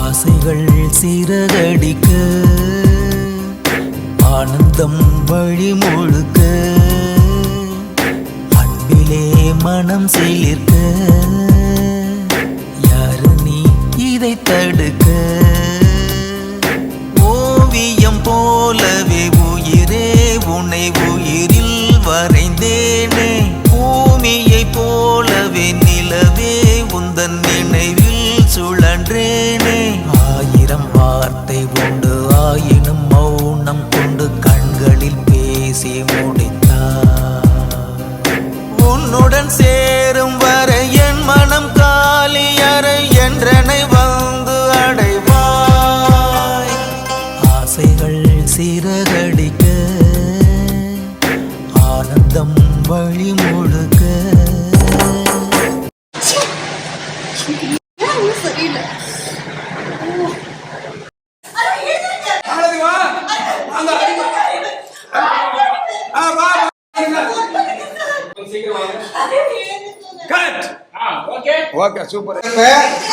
ஆசைகள் சிறகடிக்க ஆனந்தம் வழி முழுக்க அன்பிலே மனம் சிலிர்க்க யாரு நீ இதை தடுக்க ஓவியம் போலவே உயிரே உன்னை உயிரில் வரைந்தேனே பூமியை போலவே நிலவே உந்தன் நினைவில் சுழன்றேனே ஆயிரம் வார்த்தை உண்டு ஆயினும் மௌனம் கொண்டு கண்களில் பேசி முடித்தார் உன்னுடன் சேரும் வரை என் மனம் காலியறை என்றனை வந்து அடைவாய் ஆசைகள் சிறகடிக்க ஆனந்தம் வழி முழுக்க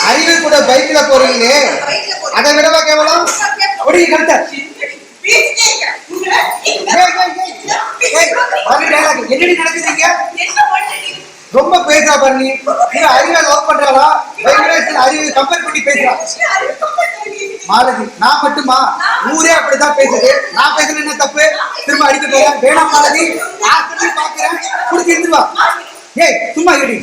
அறிவு கூட பைக்ல போறீங்க அதை விடவா கேவலம் என்னடி நடக்குறீங்க ரொம்ப பேசா பண்ணி அறிவை லவ் பண்றாளா அறிவு கம்பேர் பண்ணி பேசுறா மாலதி நான் மட்டுமா ஊரே அப்படிதான் பேசுது நான் பேசுறது என்ன தப்பு திரும்ப அடிக்க போறேன் வேணாம் மாலதி நான் திரும்பி பாக்குறேன் குடிச்சு இருந்துவா ஏய் சும்மா இடி